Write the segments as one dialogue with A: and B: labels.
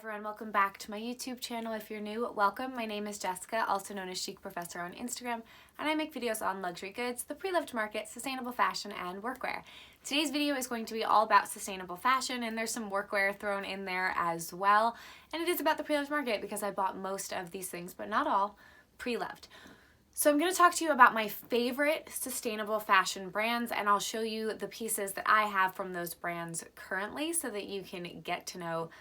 A: everyone, welcome back to my YouTube channel. If you're new, welcome. My name is Jessica, also known as Chicprofessor on Instagram, and I make videos on luxury goods, the pre-loved market, sustainable fashion, and workwear. Today's video is going to be all about sustainable fashion, and there's some workwear thrown in there as well. And it is about the pre-loved market because I bought most of these things, but not all, pre-loved. So I'm going to talk to you about my favorite sustainable fashion brands, and I'll show you the pieces that I have from those brands currently so that you can get to know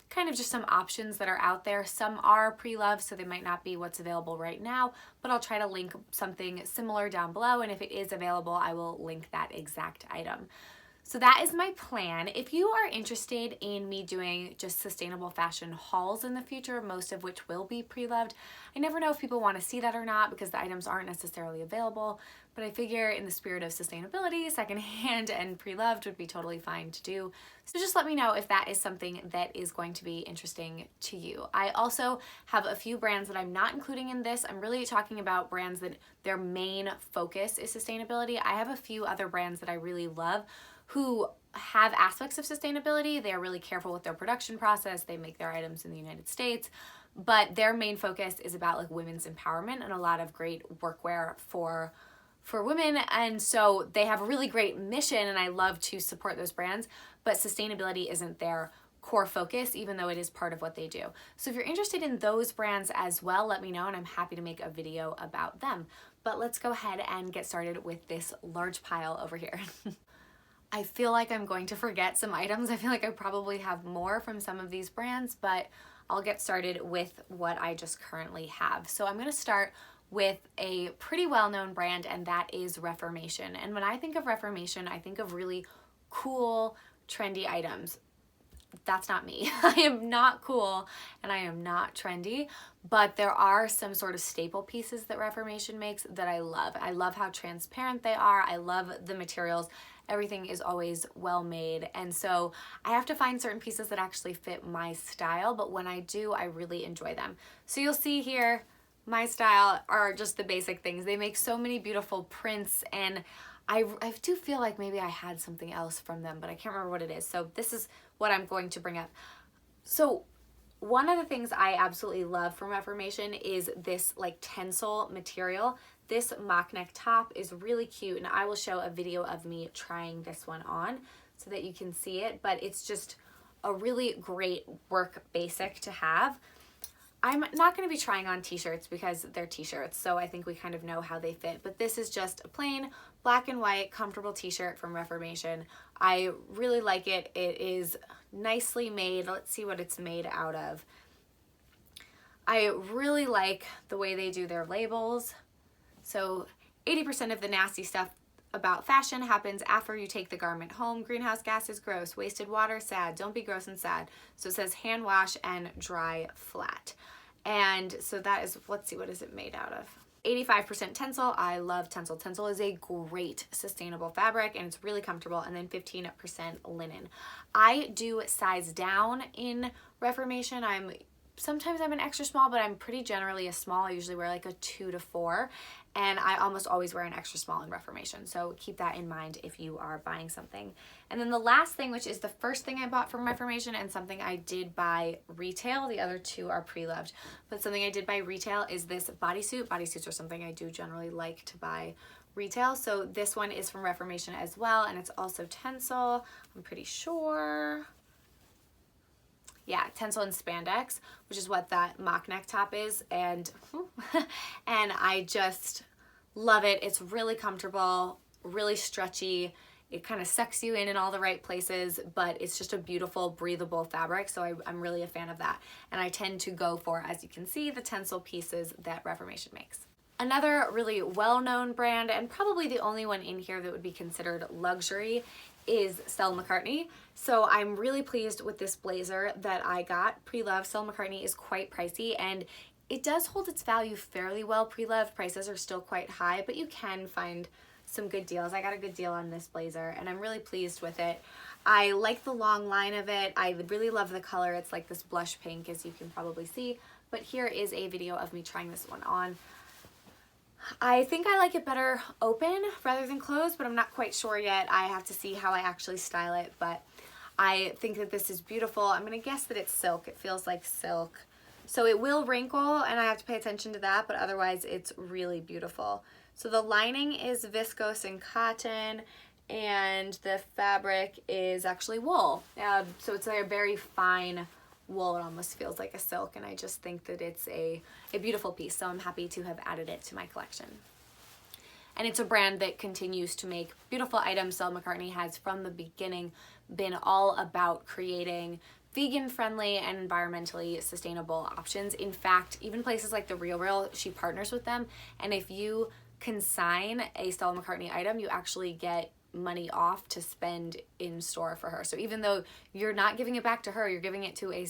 A: kind of just some options that are out there. Some are pre-loved, so they might not be what's available right now, but I'll try to link something similar down below, and if it is available, I will link that exact item. So that is my plan. If you are interested in me doing just sustainable fashion hauls in the future, most of which will be pre-loved, I never know if people want to see that or not because the items aren't necessarily available, but I figure in the spirit of sustainability, secondhand and pre-loved would be totally fine to do. So just let me know if that is something that is going to be interesting to you. I also have a few brands that I'm not including in this. I'm really talking about brands that their main focus is sustainability. I have a few other brands that I really love who have aspects of sustainability. They are really careful with their production process. They make their items in the United States, but their main focus is about like women's empowerment and a lot of great workwear for women. And so they have a really great mission, and I love to support those brands, but sustainability isn't their core focus, even though it is part of what they do. So if you're interested in those brands as well, let me know, and I'm happy to make a video about them. But let's go ahead and get started with this large pile over here. I feel like I'm going to forget some items. I feel like I probably have more from some of these brands, but I'll get started with what I just currently have. So I'm going to start with a pretty well-known brand, and that is Reformation. And when I think of Reformation, I think of really cool, trendy items. That's not me. I am not cool and I am not trendy, but there are some sort of staple pieces that Reformation makes that I love. I love how transparent they are. I love the materials. Everything is always well made, and so I have to find certain pieces that actually fit my style, but when I do, I really enjoy them. So you'll see here, my style are just the basic things. They make so many beautiful prints, and I do feel like maybe I had something else from them, but I can't remember what it is. So this is what I'm going to bring up. So one of the things I absolutely love from Reformation is this like tencel material. This mock neck top is really cute, and I will show a video of me trying this one on so that you can see it, but it's just a really great work basic to have. I'm not going to be trying on t-shirts because they're t-shirts, so I think we kind of know how they fit, but this is just a plain black and white comfortable t-shirt from Reformation. I really like it. It is nicely made. Let's see what it's made out of. I really like the way they do their labels. So 80% of the nasty stuff about fashion happens after you take the garment home. Greenhouse gases, gross. Wasted water, sad. Don't be gross and sad. So it says hand wash and dry flat. And so that is, let's see, what is it made out of? 85% tencel. I love tencel. Tencel is a great sustainable fabric, and it's really comfortable. And then 15% linen. I do size down in Reformation. Sometimes I'm an extra small, but I'm pretty generally a small. I usually wear like a 2 to 4, and I almost always wear an extra small in Reformation. So keep that in mind if you are buying something. And then the last thing, which is the first thing I bought from Reformation and something I did buy retail, the other two are pre-loved, but something I did buy retail is this bodysuit. Bodysuits are something I do generally like to buy retail. So this one is from Reformation as well, and it's also tencel, I'm pretty sure. Yeah, tencel and spandex, which is what that mock neck top is, and and I just love it. It's really comfortable, really stretchy. It kind of sucks you in all the right places, but it's just a beautiful, breathable fabric, so I'm really a fan of that. And I tend to go for, as you can see, the tencel pieces that Reformation makes. Another really well-known brand, and probably the only one in here that would be considered luxury, is Stella McCartney. So I'm really pleased with this blazer that I got pre-loved. Stella McCartney is quite pricey, and it does hold its value fairly well. Pre-loved prices are still quite high, but you can find some good deals. I got a good deal on this blazer, and I'm really pleased with it. I like the long line of it. I really love the color. It's like this blush pink, as you can probably see, but here is a video of me trying this one on. I think I like it better open rather than closed, but I'm not quite sure yet. I have to see how I actually style it, but I think that this is beautiful. I'm gonna guess that it's silk. It feels like silk. So it will wrinkle and I have to pay attention to that, but otherwise it's really beautiful. So the lining is viscose and cotton, and the fabric is actually wool. So it's like a very fine wool. It almost feels like a silk, and I just think that it's a beautiful piece. So I'm happy to have added it to my collection. And it's a brand that continues to make beautiful items. Stella McCartney has from the beginning been all about creating vegan-friendly and environmentally sustainable options. In fact, even places like The RealReal, she partners with them, and if you consign a Stella McCartney item, you actually get money off to spend in store for her. So even though you're not giving it back to her, you're giving it to a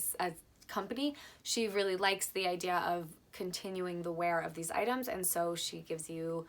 A: company, she really likes the idea of continuing the wear of these items, and so she gives you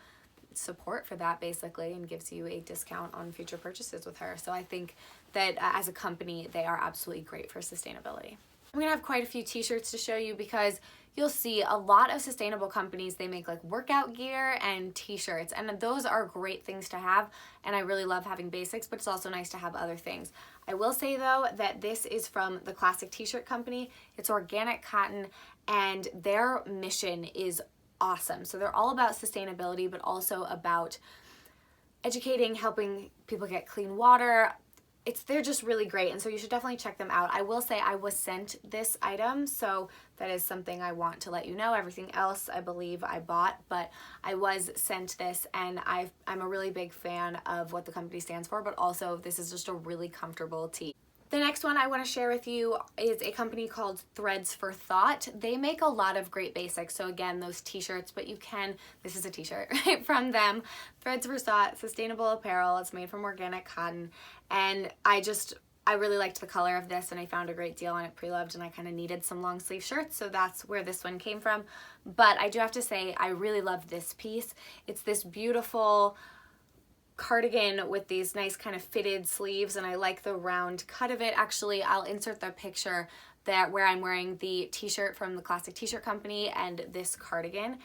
A: support for that basically and gives you a discount on future purchases with her. So I think that as a company, they are absolutely great for sustainability. I'm gonna have quite a few t-shirts to show you because you'll see a lot of sustainable companies, they make like workout gear and t-shirts, and those are great things to have, and I really love having basics, but it's also nice to have other things. I will say though that this is from the Classic T-shirt company. It's organic cotton, and their mission is awesome. So they're all about sustainability, but also about educating, helping people get clean water. They're just really great, and so you should definitely check them out. I will say I was sent this item, so that is something I want to let you know. Everything else I believe I bought, but I was sent this, and I'm a really big fan of what the company stands for, but also this is just a really comfortable tee. The next one I want to share with you is a company called Threads for Thought. They make a lot of great basics. So again, those t-shirts, but this is a t-shirt right from them. Threads for Thought, sustainable apparel. It's made from organic cotton. And I really liked the color of this, and I found a great deal on it pre-loved, and I kind of needed some long sleeve shirts, so that's where this one came from. But I do have to say, I really love this piece. It's this beautiful cardigan with these nice kind of fitted sleeves, and I like the round cut of it. Actually, I'll insert the picture where I'm wearing the t-shirt from the Classic T-shirt company and this cardigan.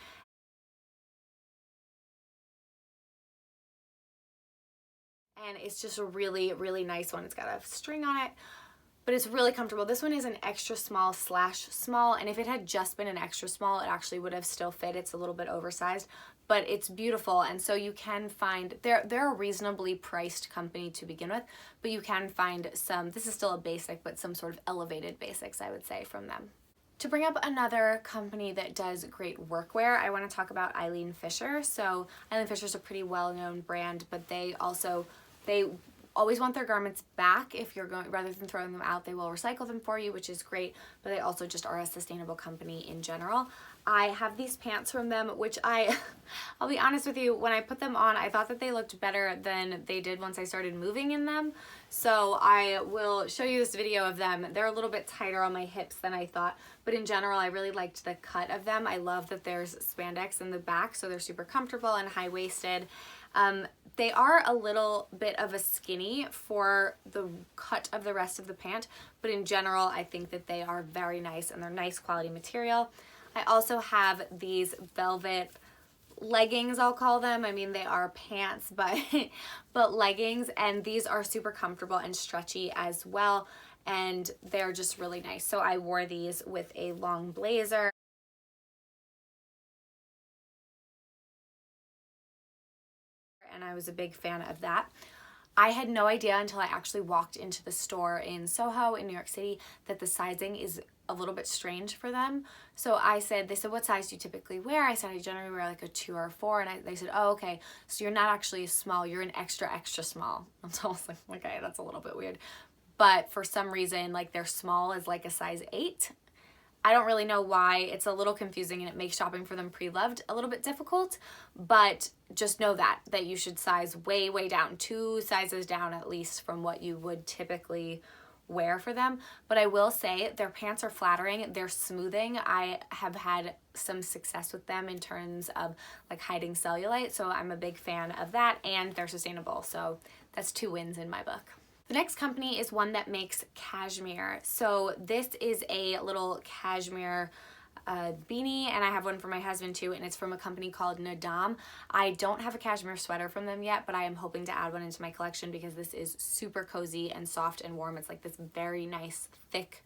A: And it's just a really, really nice one. It's got a string on it, but it's really comfortable. This one is an extra small / small, and if it had just been an extra small, it actually would have still fit. It's a little bit oversized, but it's beautiful. And so you can find, they're a reasonably priced company to begin with, but you can find some, this is still a basic, but some sort of elevated basics, I would say, from them. To bring up another company that does great workwear, I want to talk about Eileen Fisher. So Eileen Fisher is a pretty well-known brand, but they always want their garments back. If you're going, rather than throwing them out, they will recycle them for you, which is great, but they also just are a sustainable company in general. I have these pants from them, which I'll be honest with you, when I put them on, I thought that they looked better than they did once I started moving in them. So I will show you this video of them. They're a little bit tighter on my hips than I thought, but in general, I really liked the cut of them. I love that there's spandex in the back, so they're super comfortable and high-waisted. They are a little bit of a skinny for the cut of the rest of the pant, but in general, I think that they are very nice, and they're nice quality material. I also have these velvet leggings, I'll call them. I mean, they are pants, but leggings, and these are super comfortable and stretchy as well, and they're just really nice. So I wore these with a long blazer. And I was a big fan of that. I had no idea until I actually walked into the store in Soho in New York City that the sizing is a little bit strange for them. So they said, what size do you typically wear? I said, I generally wear like a 2 or a 4. And they said, oh, okay, so you're not actually a small, you're an extra, extra small. And so I was like, okay, that's a little bit weird. But for some reason, like their small is like a size 8. I don't really know why. It's a little confusing, and it makes shopping for them pre-loved a little bit difficult, but just know that you should size way, way down, 2 sizes down at least from what you would typically wear for them. But I will say their pants are flattering, they're smoothing. I have had some success with them in terms of like hiding cellulite, so I'm a big fan of that, and they're sustainable, so that's 2 wins in my book. The next company is one that makes cashmere. So this is a little cashmere a beanie, and I have one for my husband too, and it's from a company called Naadam. I don't have a cashmere sweater from them yet, but I am hoping to add one into my collection because this is super cozy and soft and warm. It's like this very nice thick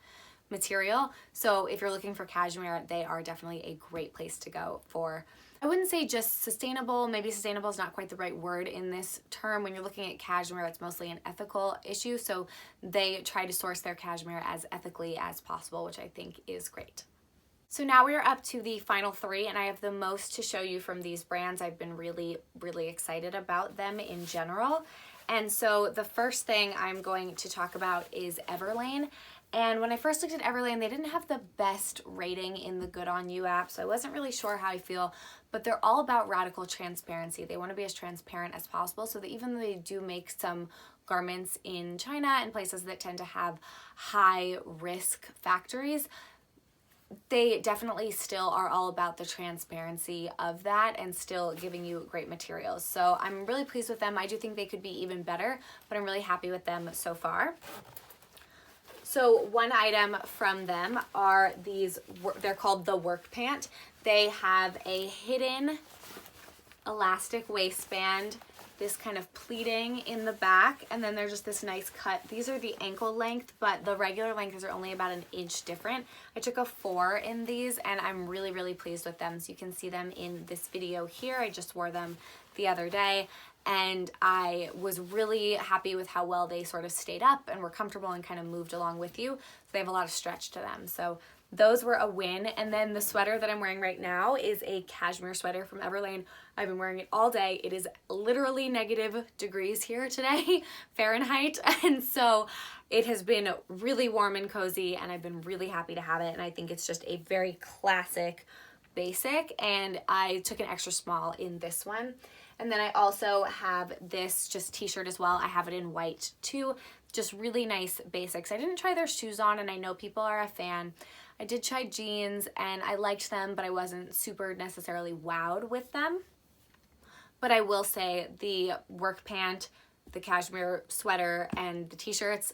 A: material. So if you're looking for cashmere, they are definitely a great place to go for, I wouldn't say just sustainable, maybe sustainable is not quite the right word in this term. When you're looking at cashmere, it's mostly an ethical issue, so they try to source their cashmere as ethically as possible, which I think is great. So now we are up to the final 3, and I have the most to show you from these brands. I've been really excited about them in general. And so the first thing I'm going to talk about is Everlane. And when I first looked at Everlane, they didn't have the best rating in the Good On You app, so I wasn't really sure how I feel, but they're all about radical transparency. They want to be as transparent as possible, so that even though they do make some garments in China and places that tend to have high risk factories, they definitely still are all about the transparency of that and still giving you great materials. So I'm really pleased with them. I do think they could be even better, but I'm really happy with them so far. So one item from them are these, they're called the work pant. They have a hidden elastic waistband, this kind of pleating in the back, and then there's just this nice cut. These are the ankle length, but the regular lengths are only about an inch different. I took a 4 in these, and I'm really pleased with them. So you can see them in this video here. I just wore them the other day, and I was really happy with how well they sort of stayed up and were comfortable and kind of moved along with you. So they have a lot of stretch to them. So those were a win. And then the sweater that I'm wearing right now is a cashmere sweater from Everlane. I've been wearing it all day. It is literally -degrees here today, Fahrenheit. And so it has been really warm and cozy, and I've been really happy to have it. And I think it's just a very classic basic, and I took an extra small in this one. And then I also have this just t-shirt as well. I have it in white too. Just really nice basics. I didn't try their shoes on, and I know people are a fan. I did try jeans, and I liked them, but I wasn't super necessarily wowed with them. But I will say the work pant, the cashmere sweater, and the t-shirts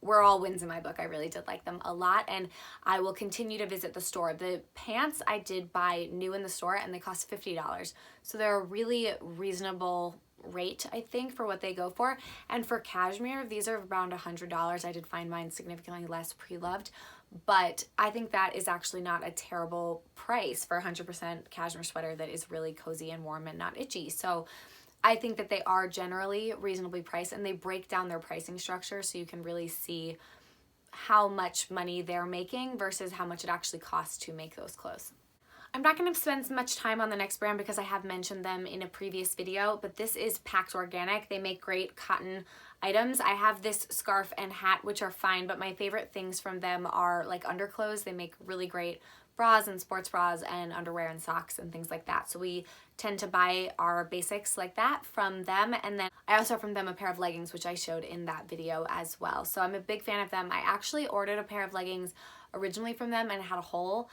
A: were all wins in my book. I really did like them a lot, and I will continue to visit the store. The pants I did buy new in the store, and they cost $50. So they're a really reasonable rate, I think, for what they go for. And for cashmere, these are around $100. I did find mine significantly less pre-loved, but I think that is actually not a terrible price for a 100% cashmere sweater that is really cozy and warm and not itchy. So I think that they are generally reasonably priced, and they break down their pricing structure so you can really see how much money they're making versus how much it actually costs to make those clothes. I'm not going to spend much time on the next brand because I have mentioned them in a previous video, but this is Pact Organic. They make great cotton items. I have this scarf and hat, which are fine, but my favorite things from them are like underclothes. They make really great bras and sports bras and underwear and socks and things like that. So we tend to buy our basics like that from them. And then I also have from them a pair of leggings, which I showed in that video as well. So I'm a big fan of them. I actually ordered a pair of leggings originally from them and it had a hole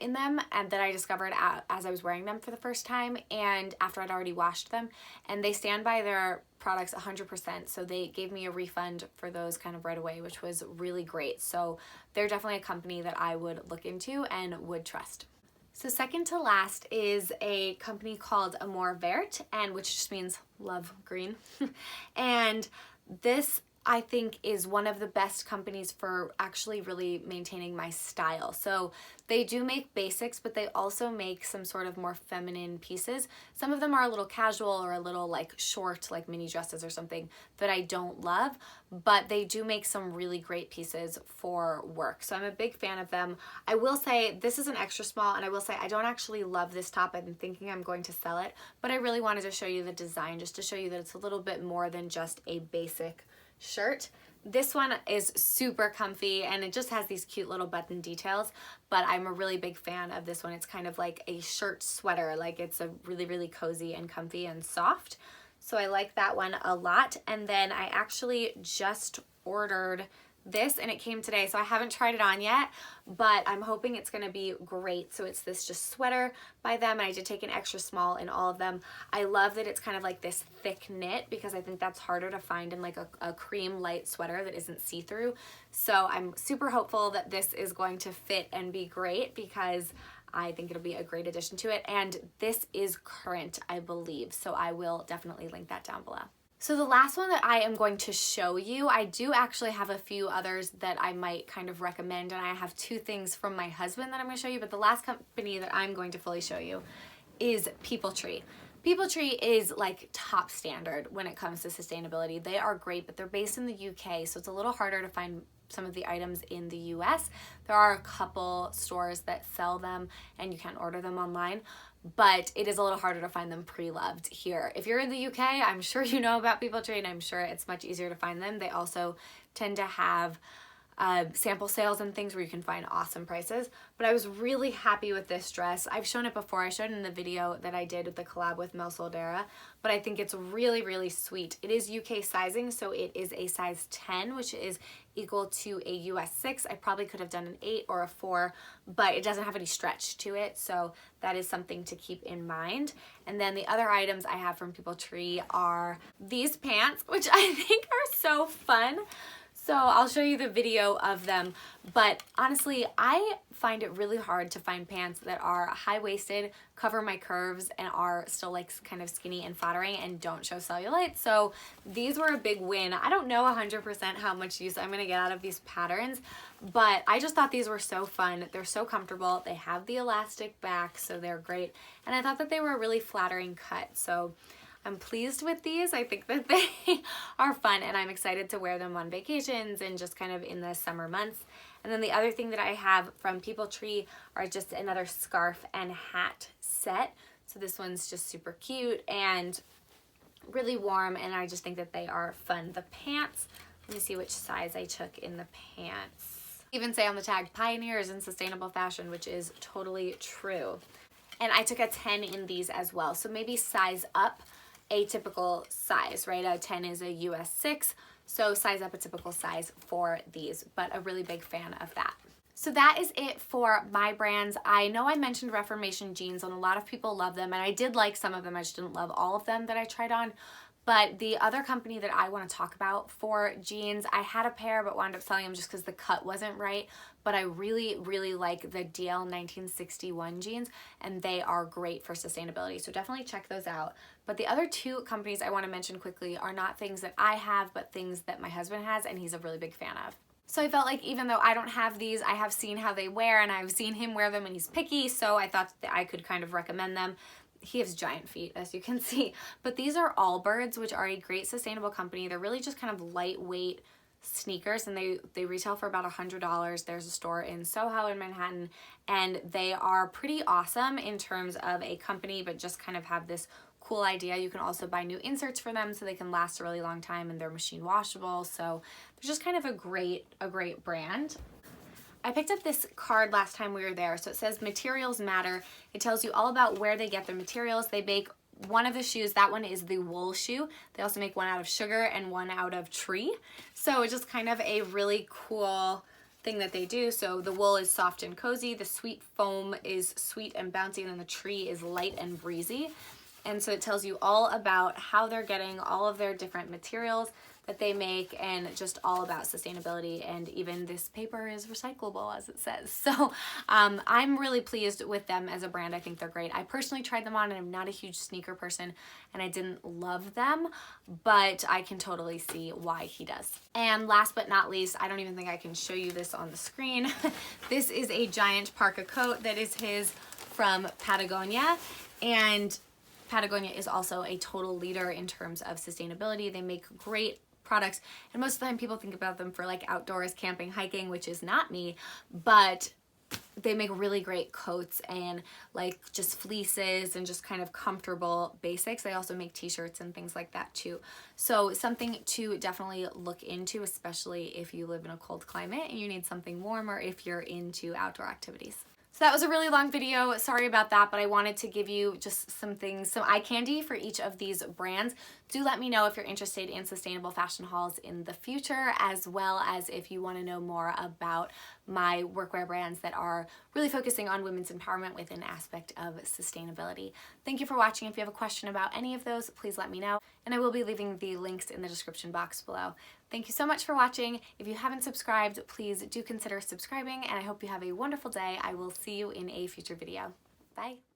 A: in them, and that I discovered as I was wearing them for the first time and after I'd already washed them, and they stand by their products 100%, so they gave me a refund for those kind of right away, which was really great. So they're definitely a company that I would look into and would trust. So second to last is a company called Amour Vert, and which just means love green. And this, I think, is one of the best companies for actually really maintaining my style. So they do make basics, but they also make some sort of more feminine pieces. Some of them are a little casual or a little like short, like mini dresses or something that I don't love, but they do make some really great pieces for work. So I'm a big fan of them. I will say this is an extra small, and I will say I don't actually love this top. I've been thinking I'm going to sell it, but I really wanted to show you the design just to show you that it's a little bit more than just a basic shirt. This one is super comfy, and it just has these cute little button details, but I'm a really big fan of this one. It's kind of like a shirt sweater, like it's a really cozy and comfy and soft. So I like that one a lot. And then I actually just ordered this, and it came today, so I haven't tried it on yet, but I'm hoping it's gonna be great. So it's this just sweater by them, and I did take an extra small in all of them. I love that it's kind of like this thick knit, because I think that's harder to find in like a cream light sweater that isn't see-through. So I'm super hopeful that this is going to fit and be great, because I think it'll be a great addition to it. And this is current, I believe, so I will definitely link that down below. So the last one that I am going to show you, I do actually have a few others that I might kind of recommend, and I have two things from my husband that I'm going to show you, but the last company that I'm going to fully show you is Peopletree. Peopletree is like top standard when it comes to sustainability. They are great, but they're based in the UK, so it's a little harder to find some of the items in the US. There are a couple stores that sell them and you can order them online, but it is a little harder to find them pre-loved here. If you're in the UK, I'm sure you know about Peopletree, and I'm sure it's much easier to find them. They also tend to have sample sales and things where you can find awesome prices. But I was really happy with this dress. I've shown it before. I showed it in the video that I did with the collab with Mel Soldera, but I think it's really, really sweet. It is UK sizing, so it is a size 10, which is equal to a US 6. I probably could have done an 8 or a 4, but it doesn't have any stretch to it, so that is something to keep in mind. And then the other items I have from Peopletree are these pants, which I think are so fun. So I'll show you the video of them, but honestly, I find it really hard to find pants that are high-waisted, cover my curves, and are still like kind of skinny and flattering and don't show cellulite. So these were a big win. I don't know 100% how much use I'm gonna get out of these patterns, but I just thought these were so fun. They're so comfortable. They have the elastic back, so they're great. And I thought that they were a really flattering cut. So I'm pleased with these. I think that they are fun, and I'm excited to wear them on vacations and just kind of in the summer months. And then the other thing that I have from Peopletree are just another scarf and hat set. So this one's just super cute and really warm, and I just think that they are fun. The pants, let me see which size I took in the pants. Even say on the tag, pioneers in sustainable fashion, which is totally true. And I took a 10 in these as well. So maybe size up a typical size, right? A 10 is a US 6, so size up a typical size for these, but a really big fan of that. So that is it for my brands. I know I mentioned Reformation jeans, and a lot of people love them, and I did like some of them. I just didn't love all of them that I tried on. But the other company that I want to talk about for jeans, I had a pair but wound up selling them just because the cut wasn't right. But I really, really like the DL 1961 jeans, and they are great for sustainability. So definitely check those out. But the other two companies I want to mention quickly are not things that I have, but things that my husband has, and he's a really big fan of. So I felt like even though I don't have these, I have seen how they wear, and I've seen him wear them, and he's picky, so I thought that I could kind of recommend them. He has giant feet, as you can see. But these are Allbirds, which are a great sustainable company. They're really just kind of lightweight sneakers, and they retail for about $100. There's a store in Soho in Manhattan, and they are pretty awesome in terms of a company, but just kind of have this cool idea. You can also buy new inserts for them so they can last a really long time, and they're machine washable. So they're just kind of a great brand. I picked up this card last time we were there. So it says materials matter. It tells you all about where they get their materials. They make one of the shoes, that one is the wool shoe. They also make one out of sugar and one out of tree. So it's just kind of a really cool thing that they do. So the wool is soft and cozy, the sweet foam is sweet and bouncy, and then the tree is light and breezy. And so it tells you all about how they're getting all of their different materials that they make, and just all about sustainability, and even this paper is recyclable, as it says. So I'm really pleased with them as a brand. I think they're great. I personally tried them on, and I'm not a huge sneaker person, and I didn't love them, but I can totally see why he does. And last but not least, I don't even think I can show you this on the screen. This is a giant parka coat that is his from Patagonia, and Patagonia is also a total leader in terms of sustainability. They make great products, and most of the time people think about them for like outdoors, camping, hiking, which is not me, but they make really great coats and like just fleeces and just kind of comfortable basics. They also make t-shirts and things like that too. So something to definitely look into, especially if you live in a cold climate and you need something warm, or if you're into outdoor activities. So that was a really long video. Sorry about that, but I wanted to give you just some things, some eye candy for each of these brands. Do let me know if you're interested in sustainable fashion hauls in the future, as well as if you want to know more about my workwear brands that are really focusing on women's empowerment with an aspect of sustainability. Thank you for watching. If you have a question about any of those, please let me know, and I will be leaving the links in the description box below. Thank you so much for watching. If you haven't subscribed, please do consider subscribing, and I hope you have a wonderful day. I will see you in a future video. Bye.